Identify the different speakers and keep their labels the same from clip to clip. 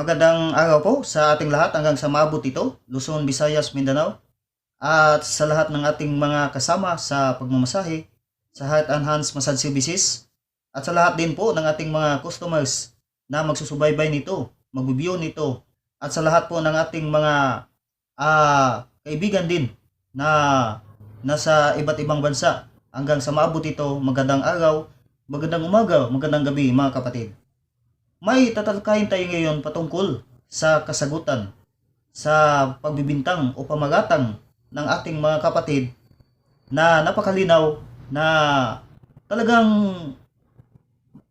Speaker 1: Magandang araw po sa ating lahat hanggang sa maabot ito, Luzon, Visayas, Mindanao, at sa lahat ng ating mga kasama sa pagmamasahe, sa Heart and Hands Massage Services, at sa lahat din po ng ating mga customers na magsusubaybay nito, magbibigyo nito, at sa lahat po ng ating mga kaibigan din na nasa iba't ibang bansa hanggang sa maabot ito, magandang araw, magandang umaga, magandang gabi mga kapatid. May tatalakayin tayo ngayon patungkol sa kasagutan sa pagbibintang o pamagatang ng ating mga kapatid na napakalinaw na talagang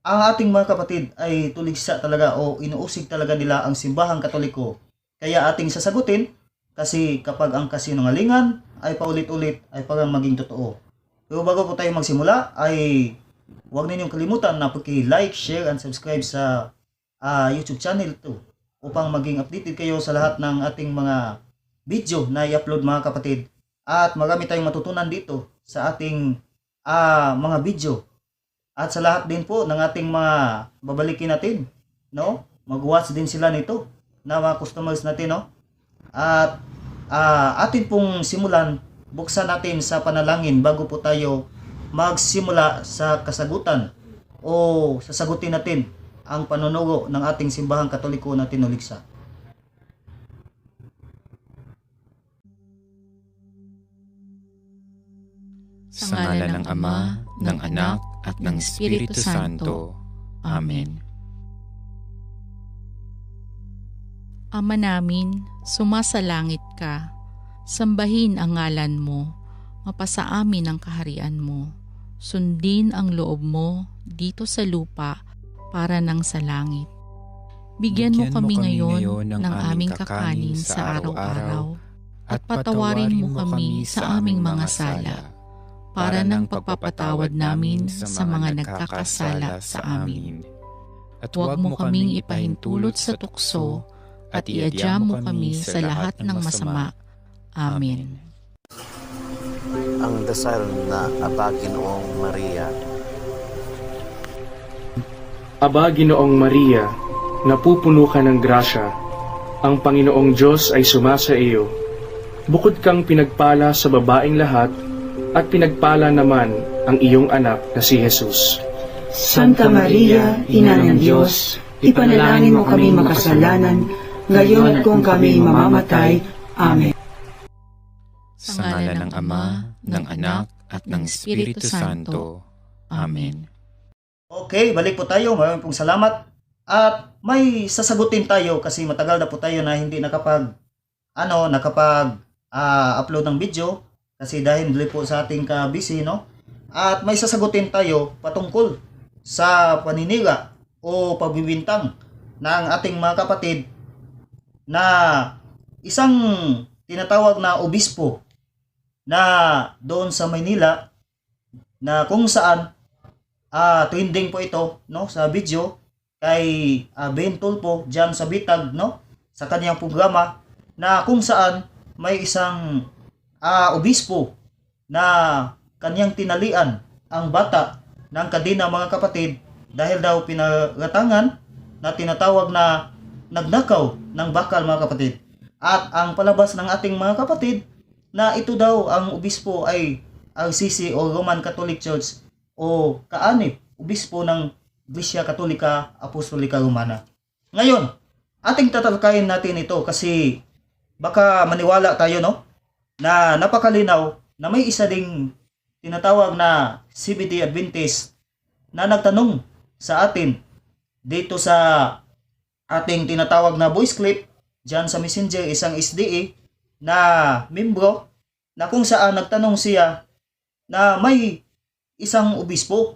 Speaker 1: ang ating mga kapatid ay tuligsa talaga o inuusig talaga nila ang simbahang katoliko. Kaya ating sasagutin kasi kapag ang kasinungalingan ay paulit-ulit ay parang maging totoo. Pero bago po tayo magsimula ay huwag ninyong kalimutan na paki-like, share, and subscribe sa YouTube channel to upang maging updated kayo sa lahat ng ating mga video na i-upload mga kapatid. At marami tayong matutunan dito sa ating mga video. At sa lahat din po ng ating mga babalikin natin, no? Mag-watch din sila nito na mga customers natin, no? At atin pong simulan, buksan natin sa panalangin bago po tayo magsimula sa kasagutan o sasagutin natin ang panunugo ng ating simbahang katoliko na tinuligsa.
Speaker 2: Sa ngalan ng Ama, ng Anak, at ng Espiritu Santo. Amen.
Speaker 3: Ama namin, sumasalangit ka. Sambahin ang ngalan mo. Mapasa amin ang kaharian mo. Sundin ang loob mo dito sa lupa para nang sa langit. Bigyan mo kami ngayon ng aming kakanin sa araw-araw at patawarin mo kami sa aming mga sala para nang pagpapatawad namin sa mga nagkakasala sa amin. At huwag mo kaming ipahintulot sa tukso at iadya mo kami sa lahat ng masama. Amen.
Speaker 4: Ang dasal na Aba Ginoong Maria.
Speaker 5: Aba Ginoong Maria, napupuno ka ng grasya, ang Panginoong Diyos ay sumasa iyo. Bukod kang pinagpala sa babaeng lahat, at pinagpala naman ang iyong anak na si Jesus.
Speaker 6: Santa Maria, Ina ng Diyos, ipanalangin mo kami makasalanan, ngayon at kung kami mamamatay. Amen.
Speaker 2: Sa ngalan ng Ama, ng Anak, at ng Espiritu Santo. Amen.
Speaker 1: Okay, balik po tayo. Maraming pong salamat. At may sasagutin tayo kasi matagal na po tayo na hindi upload ng video kasi dahil po sa ating ka-busy, no? At may sasagutin tayo patungkol sa paninira o pagbibintang ng ating mga kapatid na isang tinatawag na obispo na doon sa Maynila na kung saan trending po ito, no, sa video kay Ben Tulfo diyan sa Bitag, no, sa kanyang programa na kung saan may isang obispo na kanyang tinalian ang bata ng kadina mga kapatid dahil daw pinaratangan na tinatawag na nagnakaw ng bakal mga kapatid. At ang palabas ng ating mga kapatid na ito daw ang obispo ay RCC o Roman Catholic Church o kaanib, obispo ng Iglesia Katolika Apostolika Romana. Ngayon, ating tatalakayin natin ito kasi baka maniwala tayo, no, na napakalinaw na may isa ding tinatawag na CBD Adventist na nagtanong sa atin dito sa ating tinatawag na voice clip dyan sa Messenger, isang SDA na membro na kung saan nagtanong siya na may isang obispo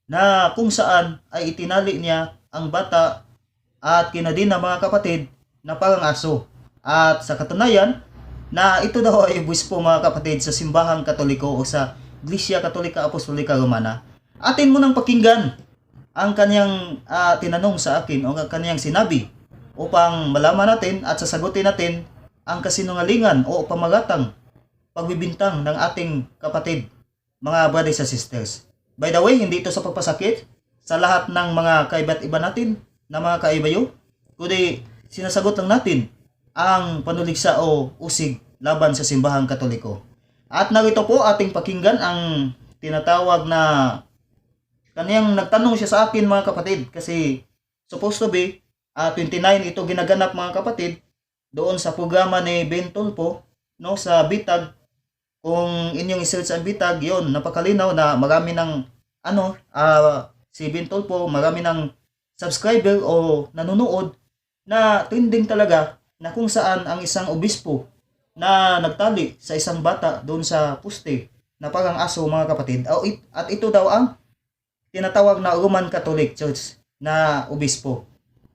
Speaker 1: na kung saan ay itinali niya ang bata at kinadin ng mga kapatid na parang aso. At sa katunayan na ito daw ay obispo mga kapatid sa simbahang katoliko o sa Iglesia Katolika Apostolika Romana. Atin mo nang pakinggan ang kanyang tinanong sa akin o ang kanyang sinabi upang malaman natin at sasagutin natin ang kasinungalingan o pamagatang pagbibintang ng ating kapatid, mga brothers and sisters. By the way, hindi ito sa pagpasakit sa lahat ng mga kaiba't iba natin na mga kaibayo, kundi sinasagot lang natin ang panuliksa o usig laban sa simbahang Katoliko. At narito po ating pakinggan ang tinatawag na kaniyang nagtanong siya sa akin mga kapatid, kasi supposed to be 29 ito ginaganap mga kapatid doon sa programa ni Ben Tulfo, no, sa Bitag. Kung inyong i-search ang Bitag, yon, napakalinaw na marami ng si Ben Tulfo, marami ng subscriber o nanonood na trending talaga, na kung saan ang isang obispo na nagtali sa isang bata doon sa puste na parang aso mga kapatid. At ito daw ang tinatawag na Roman Catholic Church na obispo.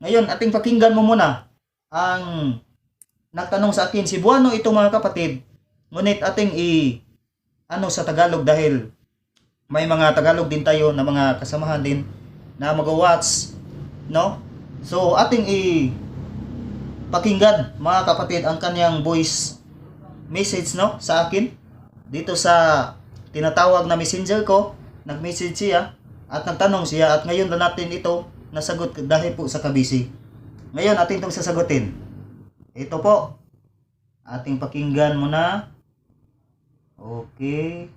Speaker 1: Ngayon, ating pakinggan mo muna ang nagtanong sa akin. Cebuano ito mga kapatid. Ngunit ating sa Tagalog dahil may mga Tagalog din tayo na mga kasamahan din na mag-watch, no? So, ating pakinggan mga kapatid ang kanyang voice message, no, sa akin dito sa tinatawag na messenger ko. Nag-message siya at nagtanong siya, at ngayon na natin ito nasagot dahil po sa kabisi. Ngayon atin itong sasagutin. Ito po, ating pakinggan muna. Okay,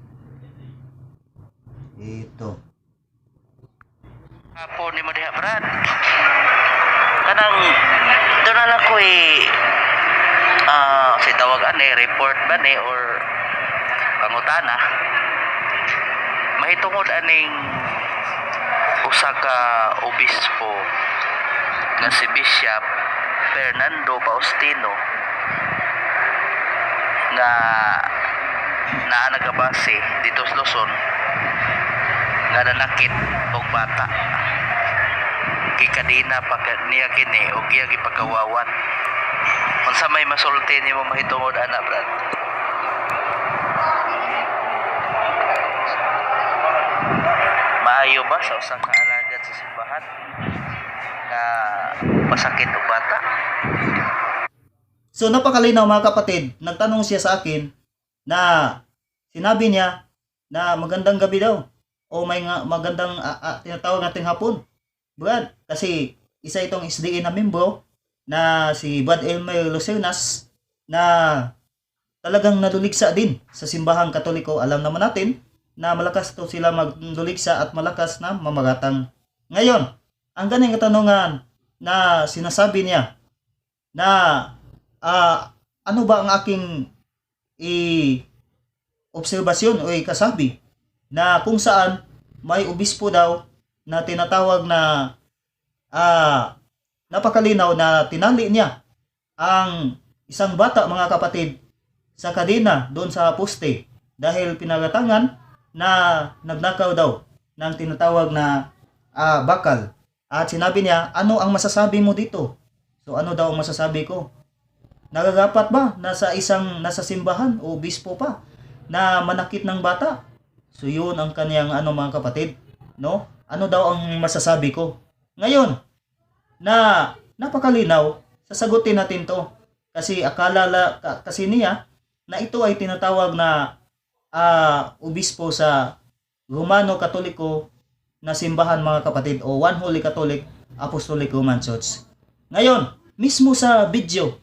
Speaker 1: ito
Speaker 4: Apo ni mo diha, Brad. Kanang doon na lang ko si tawagan report ba ni or pangutana. Mahitungod aning usa ka obispo nga si Bishop Fernando Faustino nga naa nagabase dito sa Luzon nga nanakit og bata. Gikadina pa niya kini o giya gipagawawan. Unsa may masulti nimo mahitungod ana, Brad? Maayo ba sa usa ka alagad sa simbahan na pasakit og bata?
Speaker 1: So napakalinaw mga kapatid, nagtanong siya sa akin na sinabi niya na magandang gabi daw o may magandang tinatawag nating hapon, Brad, kasi isa itong SDA na membro na si Brad Elmer Lucernas na talagang naluligsa din sa simbahang Katoliko. Alam naman natin na malakas to sila magluligsa at malakas na mamagatang. Ngayon, ang ganang katanungan na sinasabi niya na ano ba ang aking obserbasyon o kasabi na kung saan may obispo daw na tinatawag na napakalinaw na tinali niya ang isang bata mga kapatid sa kadena doon sa poste dahil pinagatangan na nagnakaw daw ng tinatawag na bakal. At sinabi niya, ano ang masasabi mo dito? So ano daw ang masasabi ko? Nagagapat ba nasa simbahan o obispo pa na manakit ng bata? So yun ang kaniyang mga kapatid, no? Ano daw ang masasabi ko? Ngayon, na napakalinaw, sasagutin natin to. Kasi kasi niya na ito ay tinatawag na obispo sa Romano Katoliko na simbahan mga kapatid o One Holy Catholic Apostolic Roman Church. Ngayon, mismo sa video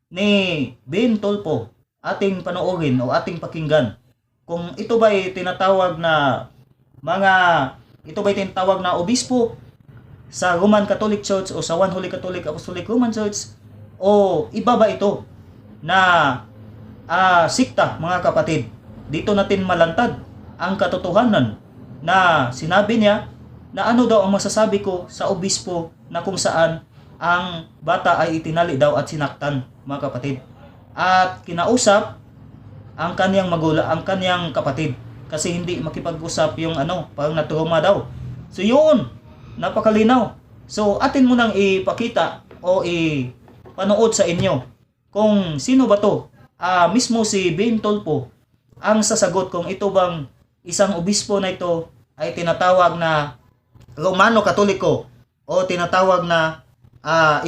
Speaker 1: ni Ben Tulfo, ating panoorin o ating pakinggan kung ito ba'y tinatawag na obispo sa Roman Catholic Church o sa One Holy Catholic Apostolic Roman Church o iba ba ito na sikta mga kapatid. Dito natin malantad ang katotohanan na sinabi niya na ano daw ang masasabi ko sa obispo na kung saan ang bata ay itinali daw at sinaktan mga kapatid. At kinausap ang kaniyang ang kaniyang kapatid kasi hindi makipag-usap yung parang natrauma daw. So yun, napakalinaw. So atin mo nang ipakita o ipanood sa inyo kung sino ba to. Mismo si Ben Tulfo ang sasagot kung ito bang isang obispo na ito ay tinatawag na Romano Katoliko o tinatawag na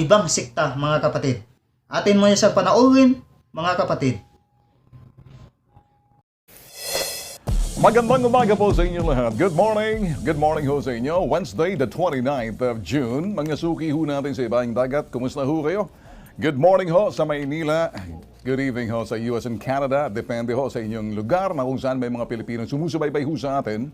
Speaker 1: ibang sikta mga kapatid. Atin mo siya panoorin mga kapatid.
Speaker 7: Magandang umaga po sa inyo lahat. Good morning. Good morning ho sa inyo. Wednesday, the 29th of June. Mga suki ho natin sa ibang dagat. Kumusta ho kayo? Good morning ho sa Maynila. Good evening ho sa US and Canada. Depende ho sa inyong lugar na kung saan may mga Pilipinong sumusubaybay ho sa atin.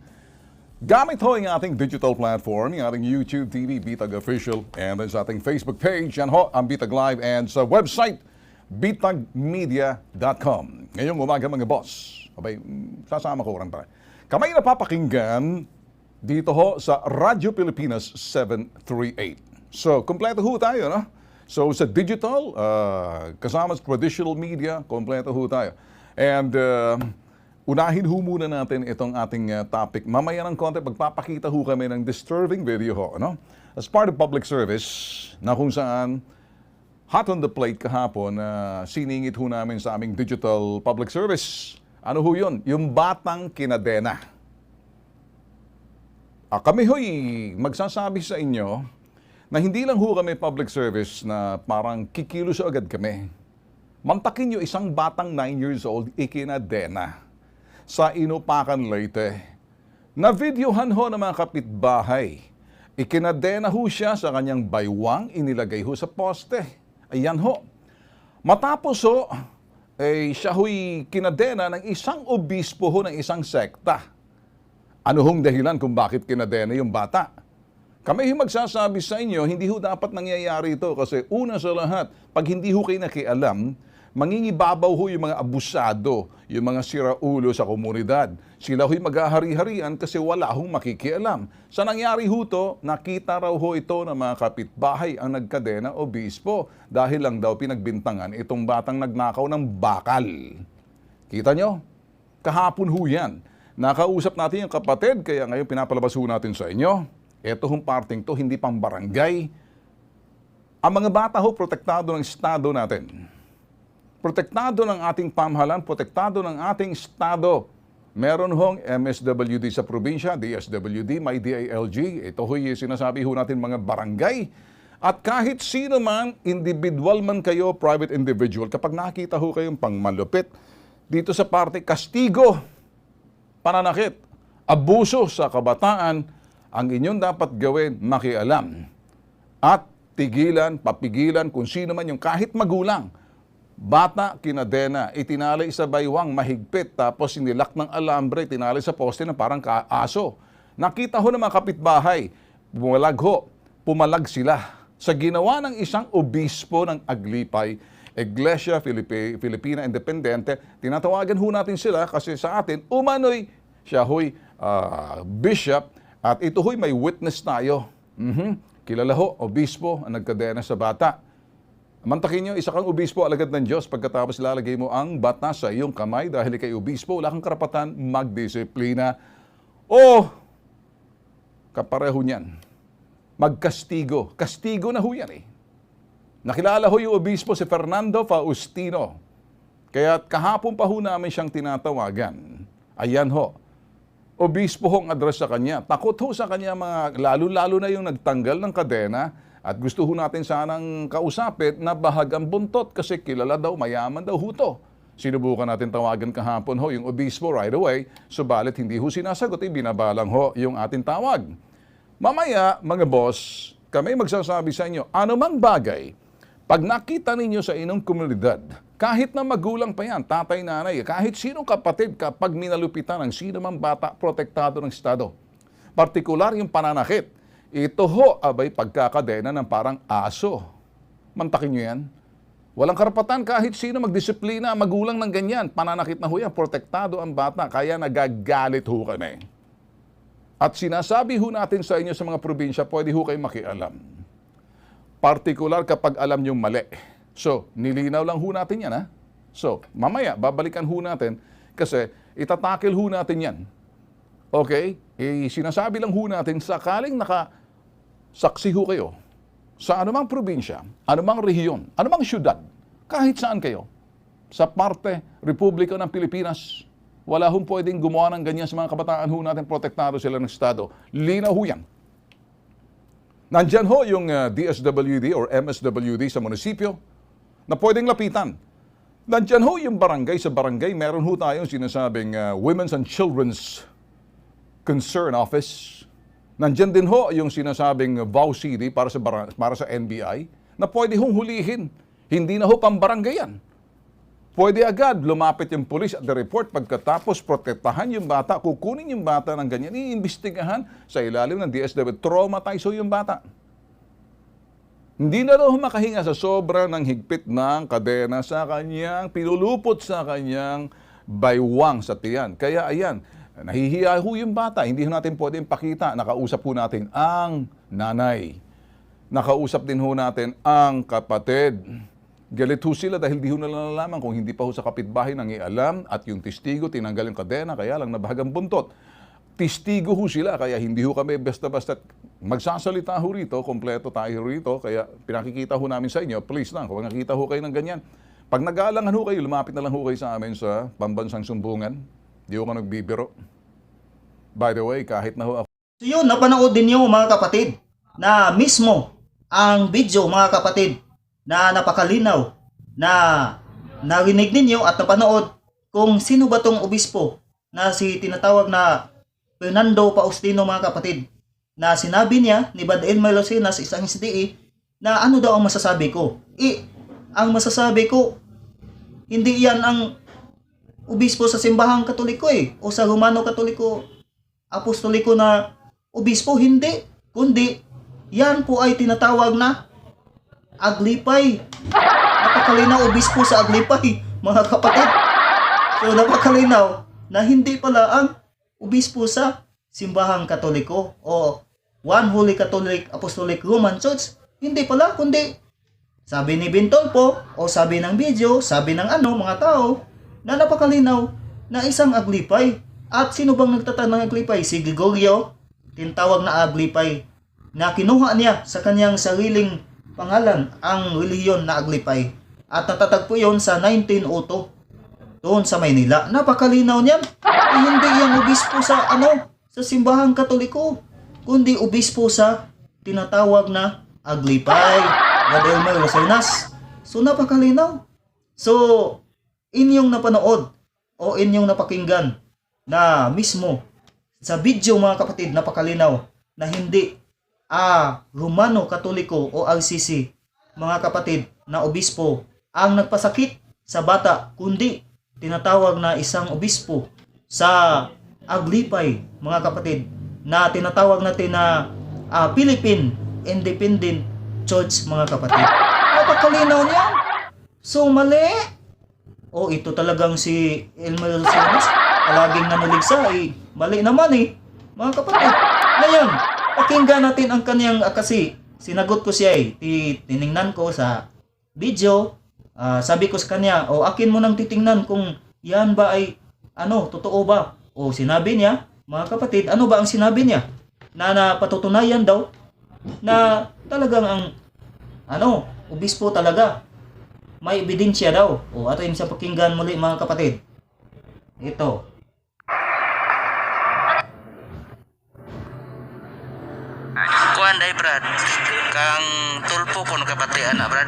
Speaker 7: Gamit ho ang ating digital platform, ang ating YouTube TV, Bitag Official, and sa ating Facebook page, yan ho, ang Bitag Live, and sa website, bitagmedia.com. Ngayong umaga mga boss, abay, sasama ko rin pa. Kamay napapakinggan dito ho sa Radyo Pilipinas 738. So, kompleto ho tayo, no? So, sa digital, kasama sa traditional media, kompleto ho tayo. And unahin ho muna natin itong ating topic. Mamaya ng konti, pagpapakita ho kami ng disturbing video ho, no? As part of public service, na kung saan hot on the plate kahapon na siningit ho namin sa aming digital public service. Ano ho yun? Yung batang kinadena. Kami ho'y magsasabi sa inyo na hindi lang ho kami public service na parang kikilos agad kami. Mantakin nyo isang batang 9 years old ikinadena sa Inupacan, Leyte. Na-videohan ho ng mga kapitbahay. Ikinadena ho siya sa kanyang baywang, inilagay ho sa poste. Ayan ho. Matapos ho, siya ho'y kinadena ng isang obispo ho ng isang sekta. Ano hong dahilan kung bakit kinadena yung bata? Kami magsasabi sa inyo, hindi ho dapat nangyayari ito kasi una sa lahat, pag hindi ho kayo nakialam, mangingibabaw ho yung mga abusado, yung mga siraulo sa komunidad. Sila ho'y maghahari-harian kasi wala hong makikialam. Sa nangyari ho to, nakita raw ho ito ng mga kapitbahay ang nagkadena obispo dahil lang daw pinagbintangan itong batang nagnakaw ng bakal. Kita nyo? Kahapon ho yan. Nakausap natin yung kapatid kaya ngayon pinapalabas ho natin sa inyo. Ito hong parting to, hindi pang barangay. Ang mga bata ho, protektado ng estado natin. Protektado ng ating pamahalaan, protektado ng ating estado. Meron hong MSWD sa probinsya, DSWD, may DILG. Ito ho'y sinasabi ho natin mga barangay. At kahit sino man, individual man kayo, private individual, kapag nakita ho kayong pangmalupit, dito sa parte, kastigo, pananakit, abuso sa kabataan, ang inyong dapat gawin, makialam. At tigilan, papigilan kung sino man yung kahit magulang, bata, kinadena, itinalay sa baywang, mahigpit, tapos inilak ng alambre, tinalay sa poste na parang kaaso. Nakita ho ng mga kapitbahay, pumalag sila sa ginawa ng isang obispo ng Aglipay, Iglesia Filipina Independente. Tinatawagan ho natin sila kasi sa atin, umano'y siya ho'y bishop at ito ho'y may witness tayo. Kilala ho, obispo ang nagkadena sa bata. Mantakin nyo, isa kang obispo, alagad ng Diyos, pagkatapos lalagay mo ang bata sa iyong kamay dahil kay obispo, wala kang karapatan magdisiplina o kapareho niyan, magkastigo. Kastigo na ho yan eh. Nakilala ho yung obispo si Fernando Faustino. Kaya kahapon pa ho namin siyang tinatawagan. Ayan ho. Obispo hong address sa kanya. Takot ho sa kanya mga lalo-lalo na yung nagtanggal ng kadena. At gusto ho natin sanang kausapin na bahagang buntot kasi kilala daw, mayaman daw ho to. Sinubukan natin tawagan kahapon ho yung obispo right away, subalit hindi ho sinasagot, binabalang ho yung ating tawag. Mamaya, mga boss, kami magsasabi sa inyo, anumang bagay, pag nakita ninyo sa inyong komunidad, kahit na magulang pa yan, tatay, nanay, kahit sinong kapatid, kapag minalupitan ng sino mang bata, protektado ng Estado. Partikular yung pananakit. Ito ho, abay, pagkakadena ng parang aso. Mantakin nyo yan. Walang karapatan kahit sino magdisiplina, magulang ng ganyan. Pananakit na ho yan, protektado ang bata, kaya nagagalit ho kami. At sinasabi ho natin sa inyo sa mga probinsya, pwede ho kayo makialam. Partikular kapag alam nyong mali. So, nilinaw lang ho natin yan, ha? So, mamaya, babalikan ho natin kasi itatakil ho natin yan. Okay? Sinasabi lang ho natin, sakaling saksi ho kayo sa anumang probinsya, anumang rehiyon, anumang syudad, kahit saan kayo, sa parte, Republika ng Pilipinas, wala hong pwedeng gumawa ng ganyan sa mga kabataan ho natin, protektado sila ng Estado. Linaw ho yan. Nandyan ho yung DSWD or MSWD sa munisipyo na pwedeng lapitan. Nandyan ho yung barangay. Sa barangay, meron ho tayong sinasabing Women's and Children's Concern Office. Nandyan din ho yung sinasabing VAU City para sa NBI na pwede hong hulihin. Hindi na ho pambarangay yan. Pwede agad lumapit yung pulis at the-report pagkatapos protektahan yung bata, kukunin yung bata ng ganyan, iimbestigahan sa ilalim ng DSWD. Traumatize ho yung bata. Hindi na raw makahinga sa sobra ng higpit ng kadena sa kanyang, pinulupot sa kanyang baywang sa tiyan. Kaya ayan, nahihiya ho yung bata. Hindi ho natin pwedeng pakita. Nakausap ho natin ang nanay. Nakausap din ho natin ang kapatid. Galit ho sila dahil di ho nalalaman kung hindi pa ho sa kapitbahay nang ialam at yung testigo tinanggal yung kadena kaya lang nabahagang buntot. Testigo ho sila kaya hindi ho kami basta-basta magsasalita ho rito, kompleto tayo rito, kaya pinakikita ho namin sa inyo, please lang, kung nakikita ho kayo ng ganyan, pag nag-aalangan ho kayo, lumapit na lang ho kayo sa amin sa Pambansang Sumbungan. Di ho ka nagbibiro. By the way, kahit na ho ako.
Speaker 1: So yun, napanood din niyo mga kapatid na mismo ang video mga kapatid na napakalinaw na narinig ninyo at napanood kung sino ba tong obispo na si tinatawag na Fernando Faustino mga kapatid, na sinabi niya ni Bad Elmer Lucena sa isang SDE na ano daw ang masasabi ko. Ang masasabi ko, hindi yan ang obispo sa simbahang katoliko o sa Romano Katoliko Apostoliko na obispo, hindi. Kundi, yan po ay tinatawag na Aglipay. Napakalinaw obispo sa Aglipay, mga kapatid. So napakalinaw na hindi pala ang obispo sa simbahang katoliko o One Holy Catholic Apostolic Roman Church. Hindi pala, kundi sabi ni Bintolpo o sabi ng video, sabi ng mga tao na napakalinaw na isang Aglipay. At sino bang nagtatag ng Aglipay? Si Gregorio, tinatawag na Aglipay, na kinuha niya sa kanyang sariling pangalan ang relihiyon na Aglipay. At natatagpo yon sa 1902 doon sa Maynila. Napakalinaw niyan. Hindi yan obispo sa sa simbahang katoliko, kundi obispo sa tinatawag na Aglipay, Bad Elmer Lucenas. So napakalinaw. So inyong napanood o inyong napakinggan na mismo sa video mga kapatid, napakalinaw na hindi Romano Katoliko o RCC mga kapatid na obispo ang nagpasakit sa bata, kundi tinatawag na isang obispo sa Aglipay mga kapatid na tinatawag natin na Philippine Independent Church mga kapatid. Napakalinaw niya. So mali. Ito talagang si Elmer Lucenas palaging nanuligsa mali naman mga kapatid. Ngayon, pakinggan natin ang kanyang kasi sinagot ko siya tiningnan ko sa video. Sabi ko sa kanya, akin mo nang titingnan kung yan ba ay totoo ba? Sinabi niya, mga kapatid, ano ba ang sinabi niya? Na napatutunayan daw na talagang ang obispo talaga. May ebidensya daw. Ato yung sa pakinggan muli mga kapatid. Ito.
Speaker 4: Kuan day Brad, kang tulpo ko nakapatian na Brad.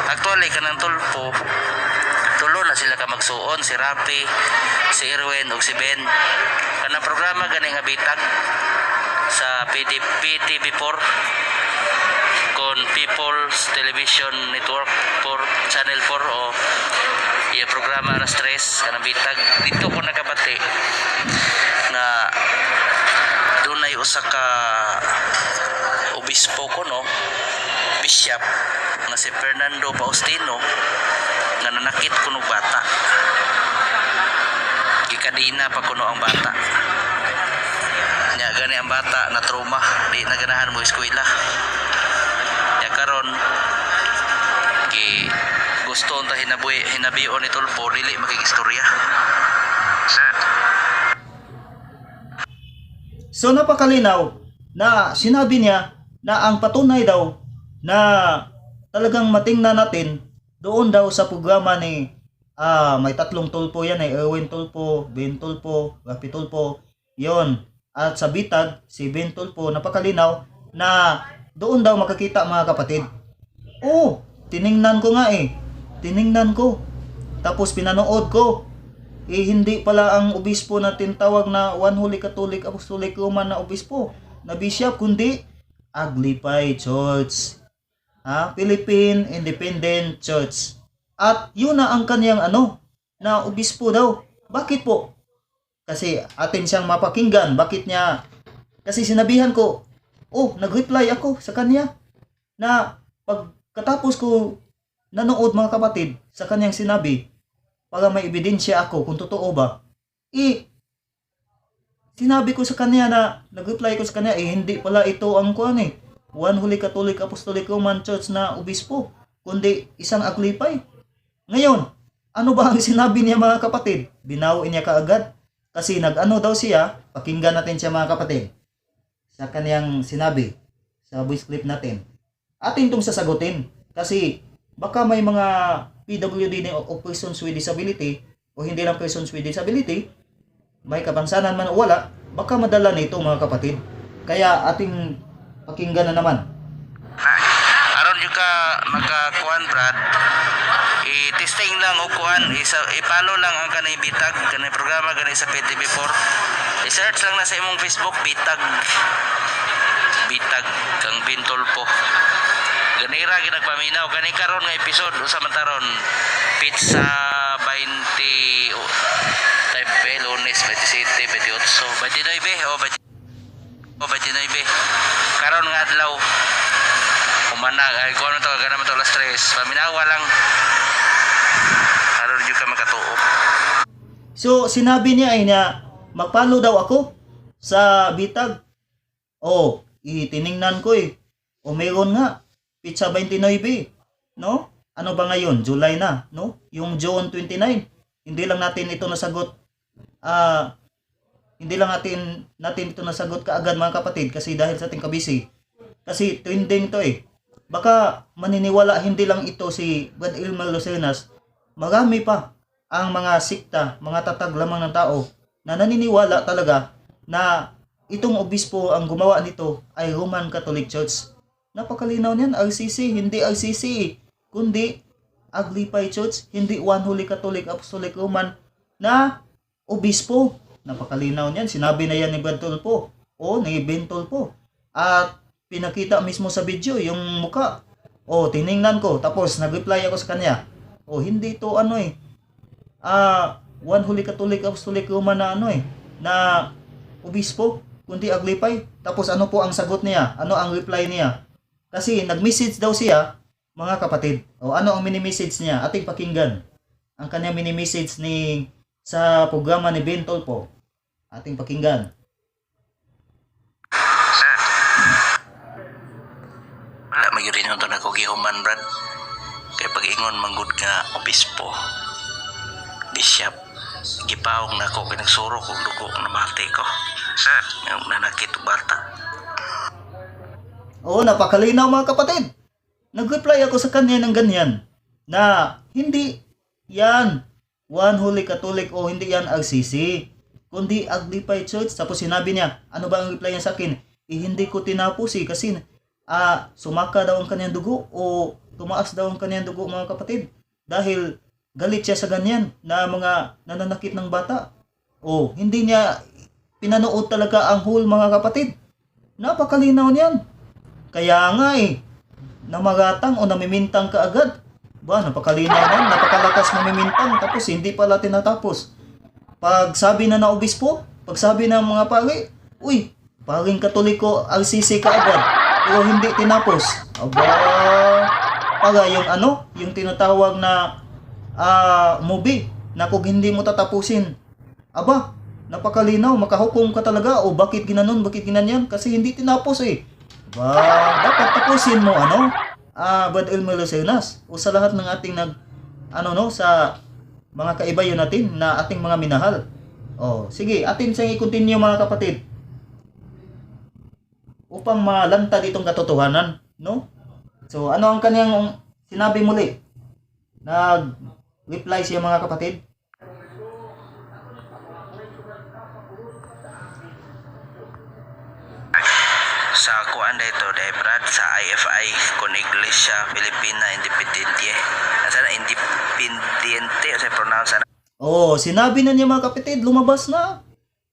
Speaker 4: Actually kanang tulpo tulo na sila ka magsuon, si Rapi, si Irwin ug si Ben. Kanang programa gani nga bitag sa PTV4 kon People's Television Network for Channel 4 o iya programa na stress kanang bitag dito ko nakapati na dunay usa ka obispo ko bishop nga si Fernando Faustino nga nanakit kuno bata. Gikadina pa kuno ang bata. Nya gani ang bata na trauma, di na ganahan mo eskwela. Ya karon gusto unta hinabion ni Tulpo dili makigistorya.
Speaker 1: So napakalinaw na sinabi niya na ang patunay daw na talagang matingnan natin doon daw sa programa ni may tatlong tulpo yan Erwin Tulpo, Ben Tulpo, Rapi Tulpo, yon. At sa bitag si Ben Tulpo, napakalinaw na doon daw makakita mga kapatid. Tiningnan ko nga tiningnan ko Tapos pinanood ko, hindi pala ang obispo na tinatawag na One Holy Catholic Apostolic Roman na obispo, na bishop, kundi Aglipay Church. Philippine Independent Church. At yun na ang kanyang na obispo daw. Bakit po? Kasi atin siyang mapakinggan. Bakit niya? Kasi sinabihan ko, nag-reply ako sa kanya na pagkatapos ko nanood mga kapatid sa kanyang sinabi, para may ebidensya ako kung totoo ba, sinabi ko sa kanya na, nag-reply ko sa kanya, hindi pala ito ang One Holy Catholic Apostolic Roman Church na obispo, kundi isang Aglipay. Ngayon, ano ba ang sinabi niya mga kapatid? Binawiin niya kaagad. Kasi nag-ano daw siya, pakinggan natin siya mga kapatid, sa kanyang sinabi, sa voice clip natin. Atin itong sasagutin. Kasi baka may mga PWD o persons with disability, o hindi lang persons with disability, may kapansanan man o wala, baka madala nito mga kapatid. Kaya ating pakinggan na naman.
Speaker 4: Aron yung ka makakuan Brad, i-testing lang o kuan, ipalo lang ang kanay bitag, kanay programa kanay sa PTV4. I-search lang na sa imong Facebook, bitag kang bintol po. Ganira ginagpaminaw, gani karon nga episode usa man taron pizza 20 Lunes 27, 28, 29 o 29. Karon nga adlaw umanag ay kuno to ganam to alas 3. Paminawa lang. Karon jud ka makatuo.
Speaker 1: So sinabi niya ay na magpalo daw ako sa bitag. Itiningnan ko O meron nga pizza 29, no? Ano ba ngayon? July na, no? Yung June 29. Hindi lang natin ito nasagot. Hindi lang natin ito nasagot kaagad mga kapatid kasi dahil sa ating kabisi. Kasi trending to Baka maniniwala hindi lang ito si Brad Elmer Lucenas. Marami pa ang mga sikta, mga tatag lamang ng tao na naniniwala talaga na itong obispo ang gumawa nito ay Roman Catholic Church. Napakalinaw niyan, RCC, hindi RCC, kundi Aglipay Church, hindi One Holy Catholic Apostolic Roman na obispo. Napakalinaw niyan, sinabi na yan ni Brad Tulfo, ni Ben Tulfo. At pinakita mismo sa video yung muka. Tiningnan ko, tapos nag-reply ako sa kanya. Hindi to One Holy Catholic Apostolic Roman na na obispo, kundi Aglipay. Tapos ano po ang sagot niya? Ano ang reply niya? Kasi nag-message daw siya, mga kapatid. Ano ang mini-message niya? Ating pakinggan. Ang kanya mini-message sa programa ni Ben Tulfo. Ating pakinggan.
Speaker 4: Wala magyurin yung ito na kugihuman, Brad. Kaya pag-ingon manggod nga obispo, bishop, gipawong na ako pinagsuro kung dugo na mati ko. Yung nanakit bata.
Speaker 1: Napakalinaw mga kapatid. Nag-reply ako sa kanya ng ganyan na hindi yan One Holy Catholic o hindi yan RCC, kundi Aglipay Church. Tapos sinabi niya, ano ba ang reply niya sa akin? Hindi ko tinapos kasi sumaka daw ang kanyang dugo o tumaas daw ang kanyang dugo mga kapatid. Dahil galit siya sa ganyan na mga nananakit ng bata. Hindi niya pinanood talaga ang whole mga kapatid. Napakalinaw niyan. Kaya nga namagatang o namimintang ka agad. Napakalinaw niyan, napakalakas mamimintang tapos hindi pala tinatapos. Pag sabi na obispo, pag sabi ng mga pari, paring Katoliko, RCC ka agad. Pero hindi tinapos. Para yung tinatawag na movie na kung hindi mo tatapusin. Napakalinaw, makahukom ka talaga. Bakit ginanon, bakit ginanyan? Kasi hindi tinapos dapat tapusin mo Brad Elmer Lucenas o sa lahat ng ating sa mga kaibayo natin na ating mga minahal. Sige, atin siyang i-continue mga kapatid upang malantad itong katotohanan, no? So ano ang kanyang sinabi muli? Nag-reply siya mga kapatid.
Speaker 4: sa kuan dito day Brad sa IFI kun Iglesia Filipina Independiente. Asa na Independiente sa pronounce na.
Speaker 1: Oh, sinabi na niya mga kapatid, lumabas na.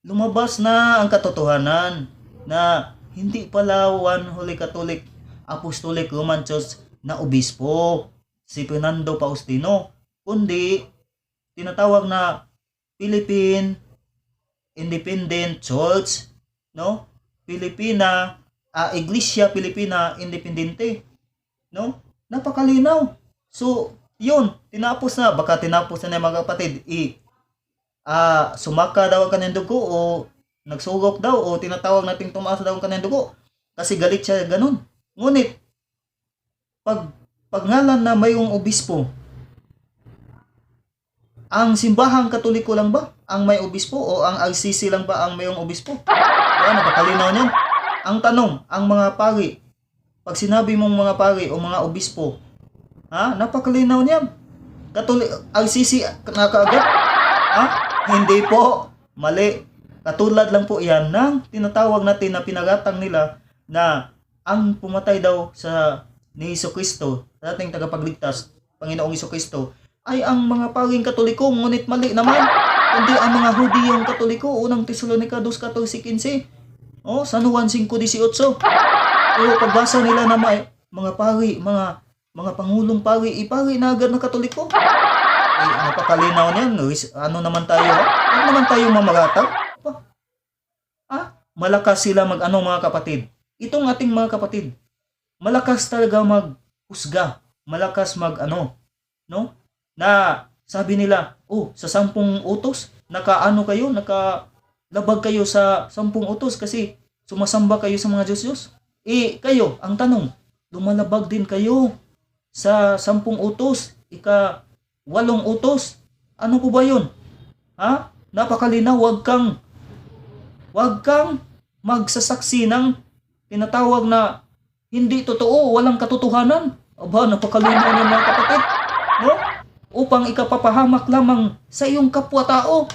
Speaker 1: Lumabas na ang katotohanan na hindi pala one Holy Catholic Apostolic Roman Church na obispo si Fernando Faustino, kundi tinatawag na Philippine Independent Church, no? Iglesia Filipina Independente, no? Napakalinaw. So, yun, baka tinapos na mga kapatid, sumaka daw ang kanyang dugo o nagsugok daw o tinatawag nating tumaas daw ang kanyang dugo kasi galit siya ganun. Ngunit, pag ngalan na mayong obispo, ang simbahang katoliko lang ba ang may obispo o ang RCC lang ba ang mayong obispo? Kaya napakalinaw niyan. Ang tanong, ang mga pari, pag sinabi mong mga pari o mga obispo, napakalinaw niyan. RCC na kaagad? Hindi po. Mali. Katulad lang po yan ng tinatawag natin na pinagatang nila na ang pumatay daw ni Jesucristo, sa ating tagapagligtas, Panginoong Jesucristo, ay ang mga paring katoliko, ngunit mali naman. Kundi ang mga Hudiyong katoliko, unang Tesalonica 2:14-15, San Juan 5:18. Pero pagbasa nila na mga pari, mga pangulong pari, ipari na agad na katoliko. Napakalinaw niyan. Ano naman tayo? Ano naman tayo mamagatag? Malakas sila mga kapatid. Itong ating mga kapatid, malakas talaga maghusga. Malakas no? Na sabi nila, sa 10 utos, nakalabag kayo sa 10 utos kasi sumasamba kayo sa mga Diyos-Diyos. Kayo, ang tanong, lumalabag din kayo sa 10 utos, 8 utos. Ano po ba yun? Napakalinaw, wag kang magsasaksi ng tinatawag na hindi totoo, walang katotohanan. Napakalinaw ng mga kapatid. No? Upang ikapapahamak lamang sa iyong kapwa-tao.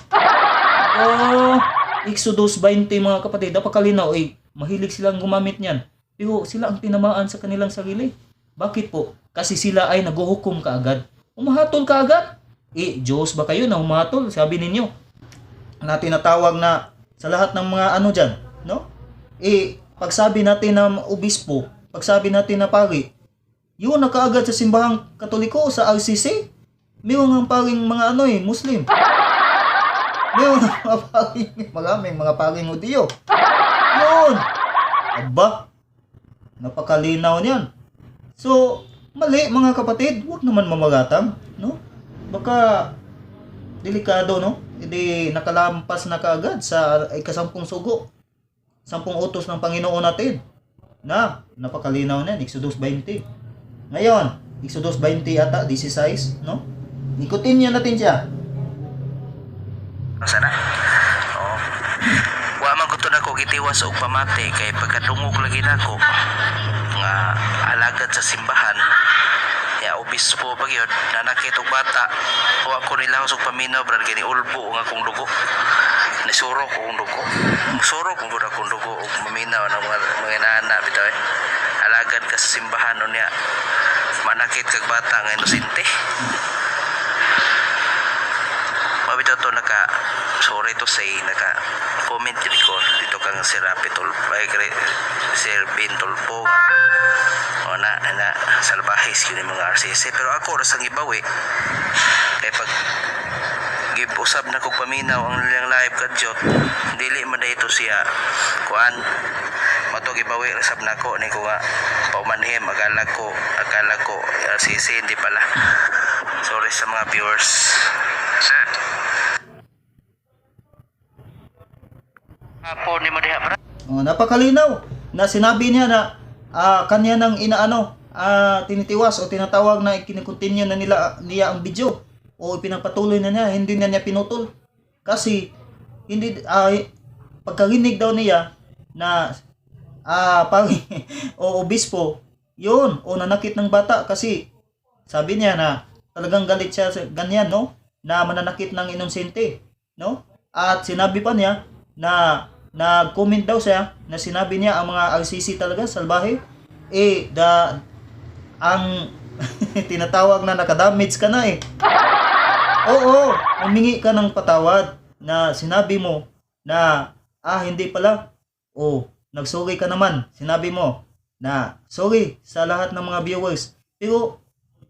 Speaker 1: Exodus 20 mga kapatid, napakalinaw. Mahilig silang gumamit niyan. Pero sila ang tinamaan sa kanilang sarili. Bakit po? Kasi sila ay naghuhukom kaagad. Umahatol kaagad. Diyos ba kayo na umahatol? Sabi ninyo. Na tinatawag na sa lahat ng mga dyan, no? Pagsabi natin na obispo, pagsabi natin na pari, yun nakaagad sa simbahang katoliko sa RCC. Mayroong ang paring mga Muslim. Mayroong mga paring, maraming mga paring Hudiyo. Yun. Napakalinaw niyan. So, mali mga kapatid, huwag naman mamagatang, no? Baka delikado, no? Hindi nakalampas na kaagad sa ika-10 sugo. 10 utos ng Panginoon natin. Napakalinaw niyan, Exodus 20. Ngayon, Exodus 20 ata, 16, no? Ikutin niya natin siya.
Speaker 4: Sana? Wa man ko to nako gitiwas og pamati kay pagkadungog lagi nako nga alagad sa simbahan. Obispo pag yun, nanakit og bata, wa ko nila og paminaw brad kini ulbo nga kong dugo. Nisuro ko kong dugo. Suro kong dugo og maminaw ng mga nana bitaw. Alagad ka sa simbahan niya. Manakit kag bata nga inosente. Mabitaw to sorry to say comment dito kang si Rapi Tulpo Sir Bin Tulpo na salbahis yun yung mga RCC pero ako oras ang ibawi kaya pag usab na kong paminaw ang nilang live kadyot dili man dito siya kuan matog ibawi rasab na ko ni ko nga paumanhim akala ko RCC hindi pala sorry sa mga viewers sir po ni mo diha.
Speaker 1: Napakalinaw na sinabi niya na kanya nang tinitiwas o tinatawag na kinikontinue na niya ang video o pinagpatuloy na niya, hindi na niya pinutol. Kasi hindi pagkarinig daw niya na o obispo, yun, o nanakit ng bata kasi sabi niya na talagang galit siya sa ganyan, no? Na mananakit ng inosente, no? At sinabi pa niya na nag-comment daw siya na sinabi niya ang mga RCC talaga salbahe. Ang tinatawag na nakadamage ka na eh. Oo, humingi ka ng patawad na sinabi mo na hindi pala. Nagsorry ka naman. Sinabi mo na sorry sa lahat ng mga viewers. Pero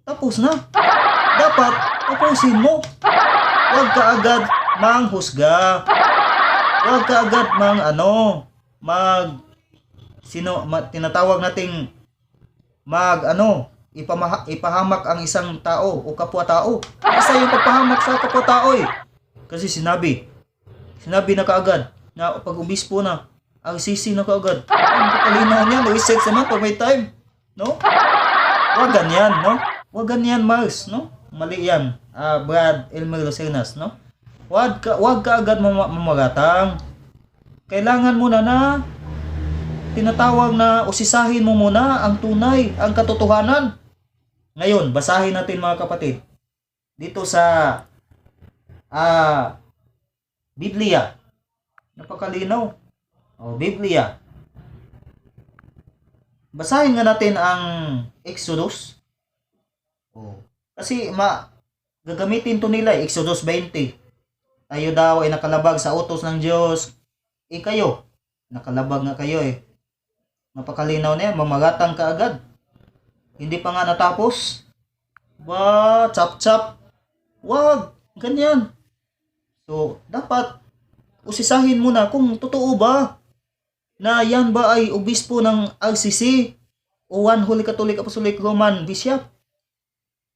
Speaker 1: tapos na. Dapat tapusin mo. Huwag ka agad manghusga. Huwag ka agad tinatawag nating ipahamak ang isang tao o kapwa-tao. Isa yung pagpahamak sa kapwa-tao eh. Kasi sinabi na kaagad na pag obispo na, RCC na kaagad. Ang kakalinaw niyan, reset naman pag may time. No? Huwag ganyan, no? Huwag ganyan, Mars, no? Mali yan. Brad Elmer Lucernas, no? Huwag ka agad mamagatang. Kailangan muna na tinatawag na usisahin mo muna ang tunay, ang katotohanan. Ngayon, basahin natin mga kapatid. Dito sa Biblia. Napakalinaw. Biblia. Basahin nga natin ang Exodus. Kasi gagamitin to nila Exodus 20. Tayo daw ay nakalabag sa utos ng Diyos. Kayo, nakalabag nga kayo eh. Napakalinaw na yan, mamagatang ka agad. Hindi pa nga natapos. Chap-chap. Wag, ganyan. So, dapat usisahin muna kung totoo ba na yan ba ay obispo ng RCC o One Holy Catholic Apostolic Roman Bishop.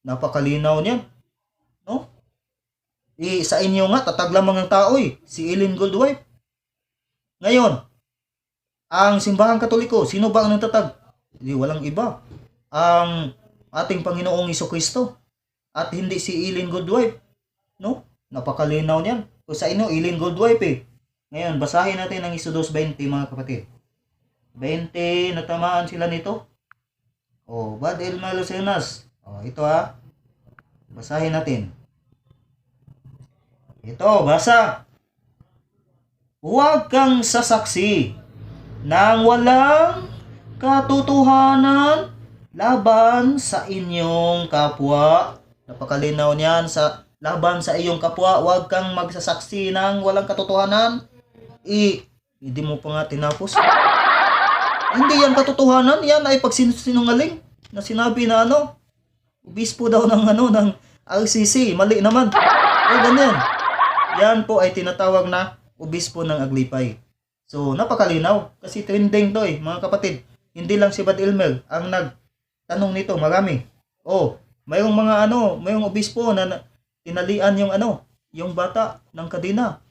Speaker 1: Napakalinaw niyan. No? Sa inyo nga, tatag lamang ng tao eh. Si Ellen Goldwife. Ngayon, ang simbahang Katoliko, sino ba ang nagtatag? Hindi, walang iba. Ang ating Panginoong Jesucristo. At hindi si Ellen Goldwife. No? Napakalinaw niyan. O sa inyo, Ellen Goldwife eh. Ngayon, basahin natin ang Exodus 20 mga kapatid. 20, natamaan sila nito. Brad Elmer Lucernas. Ito basahin natin. Ito, basa. Huwag kang sasaksi nang walang katotohanan laban sa inyong kapwa. Napakalinaw niyan, sa laban sa iyong kapwa. Huwag kang magsasaksi nang walang katotohanan. Hindi mo pa nga tinapos. Hindi yan katotohanan, yan ay pagsinungaling na sinabi na obispo daw ng RCC, mali naman. Ganyan. Yan po ay tinatawag na obispo ng Aglipay. So, napakalinaw. Kasi trending to mga kapatid. Hindi lang si Brad Elmer ang nagtanong nito, marami. Mayroong mayroong obispo na tinalian yung bata ng kadena.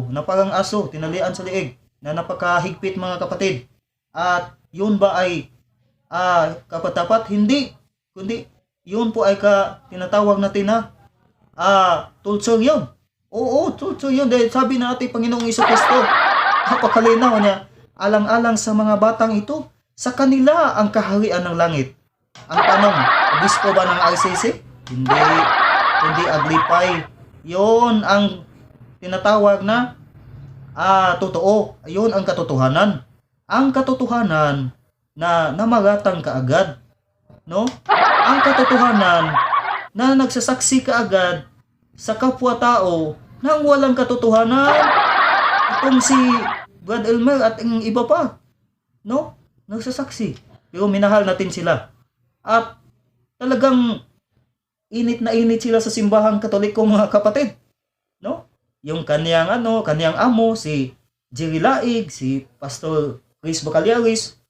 Speaker 1: Na parang aso, tinalian sa liig, na napakahigpit mga kapatid. At yun ba ay kapatapat? Hindi. Kundi, yun po ay tinatawag natin na torture yun. Torture yun. Dahil sabi na ating Panginoong Jesucristo, napakalinaw niya, alang-alang sa mga batang ito, sa kanila ang kaharian ng langit. Ang tanong, obispo ba ng RCC? Hindi Aglipay. Yun ang tinatawag na totoo. Yun ang katotohanan. Ang katotohanan na namagatang ka agad. No? Ang katotohanan na nagsasaksi ka agad sa kapwa-tao nang walang katotohanan. Itong si Brad Elmer at ang iba pa. No? Nagsasaksi. Pero minahal natin sila. At talagang init na init sila sa simbahang Katoliko mga kapatid. No? Yung kanyang amo, si Jerry Laig, si Pastor Chris Bacaliaris.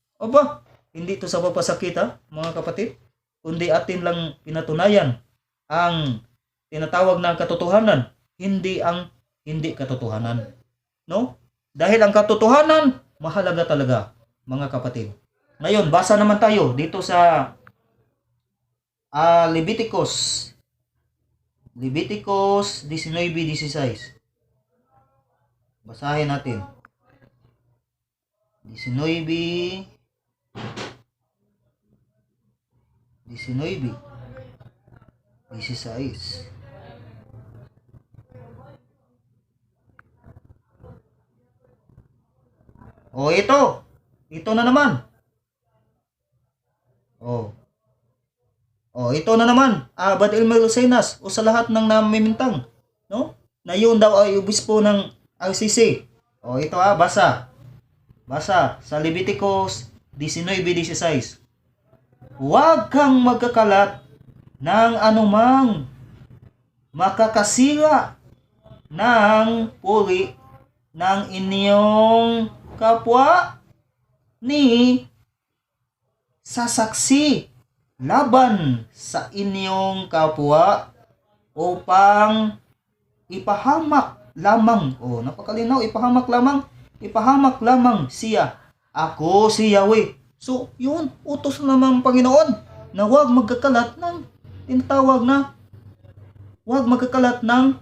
Speaker 1: Hindi to sa papasakit mga kapatid. Kundi atin lang pinatunayan ang tinatawag na katotohanan, hindi ang hindi katotohanan. No? Dahil ang katotohanan, mahalaga talaga, mga kapatid. Ngayon, basa naman tayo dito sa Leviticus 19:16. Basahin natin. 19:16. O ito. Ito na naman. O. O ito na naman. Abad Elmer Lucenas o sa lahat ng namimintang, no? Na yun daw ay obispo ng RCC. O ito basa. Basa sa Leviticus 19:16. Huwag kang magkakalat ng anumang makakasira ng puri ng inyong kapwa ni sasaksi laban sa inyong kapwa upang ipahamak lamang. O, napakalinaw, ipahamak lamang siya. Ako si Yahweh. So, yun, utos naman ng Panginoon na huwag magkakalat ng tinatawag na huwag magkakalat ng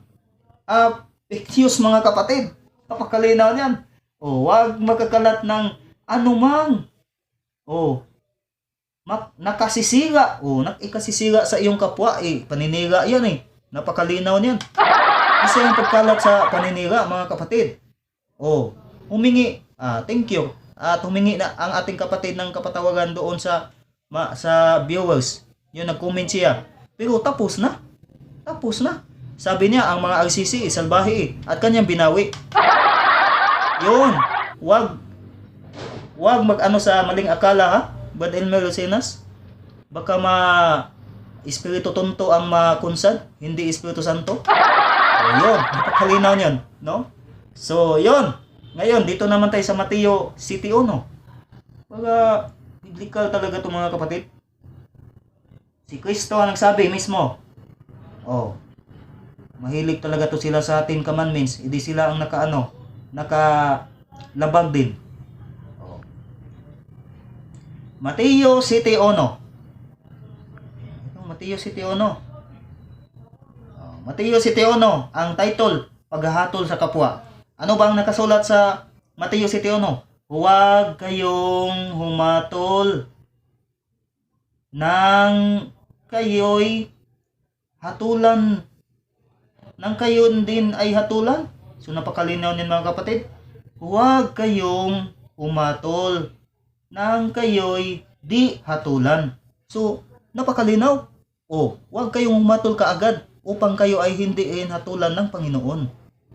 Speaker 1: fake news, mga kapatid. Napakalinaw niyan. O, huwag magkakalat ng anumang nakasisira. O, nakikasisira sa iyong kapwa. Paninira yan Napakalinaw niyan. Isa yung pagkalat sa paninira, mga kapatid. O, humingi. Thank you. At humingi na ang ating kapatid ng kapatawagan doon sa viewers. Yun, nag-comment siya. Pero tapos na. Sabi niya, ang mga RCC salbahe at kanyang binawi. Yun. Wag mag-ano sa maling akala, Bad Elmer Lucenas. Baka Espiritu Tonto ang makunsad, hindi Espiritu Santo. Yun, napakalinaw niyan, no? So, yun. Ngayon, dito naman tayo sa Mateo City 1. Baga, biblical talaga ito, mga kapatid. Si Kristo ang nagsabi mismo. Mahilig talaga to sila sa 10 commandments. Hindi sila ang nakalabag din. Mateo City 1. Mateo City 1. Mateo City 1, ang title, Paghahatol sa Kapwa. Ano ba ang nakasulat sa Mateo City 1? Huwag kayong humatol nang kayo'y hatulan, nang kayon din ay hatulan. So napakalinaw din, mga kapatid. Huwag kayong humatol nang kayo'y di hatulan. So napakalinaw. Huwag kayong humatol kaagad upang kayo ay hindi hatulan ng Panginoon.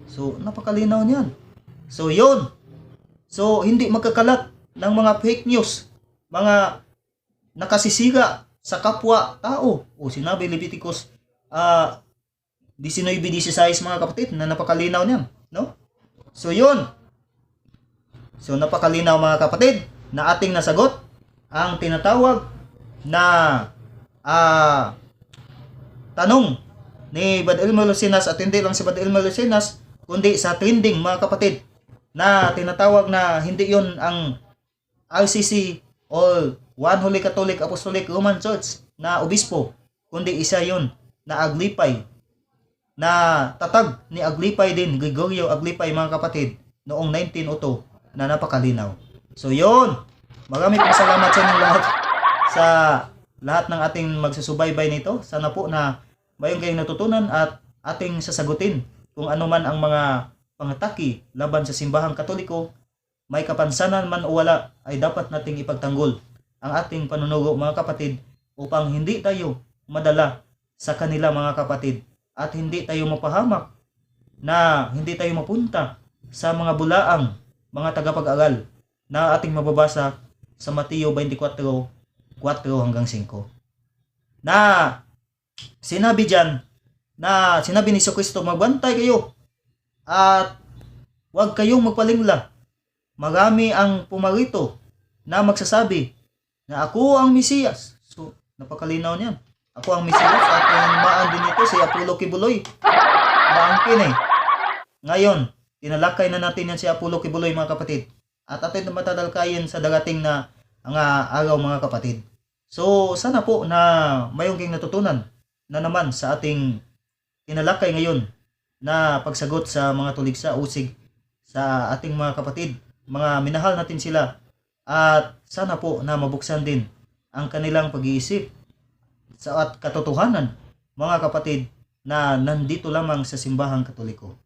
Speaker 1: So napakalinaw niyan. So yun. So hindi magkakalat ng mga fake news, mga nakasisira sa kapwa tao. Sinabi Leviticus 19:16, mga kapatid, na napakalinaw niyan, no? So yun. So napakalinaw, mga kapatid, na ating nasagot ang tinatawag na tanong ni Bad Elmer Lucenas, at hindi lang si Bad Elmer Lucenas, kundi sa trending, mga kapatid, na tinatawag na hindi yon ang RCC o One Holy Catholic Apostolic Roman Church na obispo, kundi isa yon na Aglipay, na tatag ni Aglipay din, Gregorio Aglipay, mga kapatid, noong 1902, na napakalinaw. So yon, marami pong salamat sa inyong lahat, sa lahat ng ating magsusubaybay nito. Sana po na mayroon kayong natutunan at ating sasagutin kung ano man ang mga pangataki laban sa simbahang Katoliko. May kapansanan man o wala, ay dapat nating ipagtanggol ang ating panunugo, mga kapatid, upang hindi tayo madala sa kanila, mga kapatid, at hindi tayo mapahamak, na hindi tayo mapunta sa mga bulaang mga tagapag-aral na ating mababasa sa Mateo 24:4-5, na sinabi diyan, na sinabi ni Kristo, magbantay kayo at huwag kayong magpalingla. Marami ang pumarito na magsasabi na ako ang Mesiyas. So napakalinaw niyan, ako ang Mesiyas. At maan din ito si Apollo Kibuloy, maangkin Ngayon, tinalakay na natin yan si Apollo Kibuloy, mga kapatid, at atin na matadalkayin sa darating na araw, mga kapatid. So sana po na mayroong kayong natutunan na naman sa ating tinalakay ngayon na pagsagot sa mga tuligsa, usig sa ating mga kapatid, mga minahal natin sila, at sana po na mabuksan din ang kanilang pag-iisip at katotohanan, mga kapatid, na nandito lamang sa simbahang Katoliko.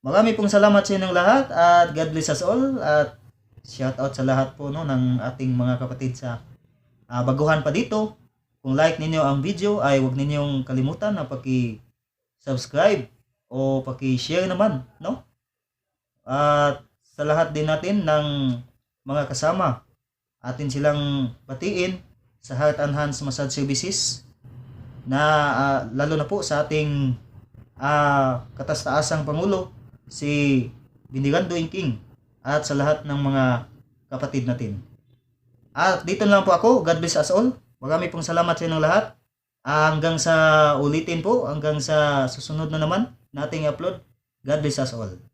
Speaker 1: Marami pong salamat sa inyong lahat, at God bless us all, at shout out sa lahat po no ng ating mga kapatid sa baguhan pa dito. Kung like ninyo ang video ay huwag ninyong kalimutan na paki-subscribe o paki-share naman, no? At sa lahat din natin ng mga kasama, atin silang batiin sa Heart and Hands Massage Services na lalo na po sa ating kataas-taasang Pangulo si Binigando King at sa lahat ng mga kapatid natin. At dito na lang po ako. God bless us all. Marami pong salamat sa inyong lahat. Hanggang sa ulitin po, hanggang sa susunod na naman nating upload. God bless us all.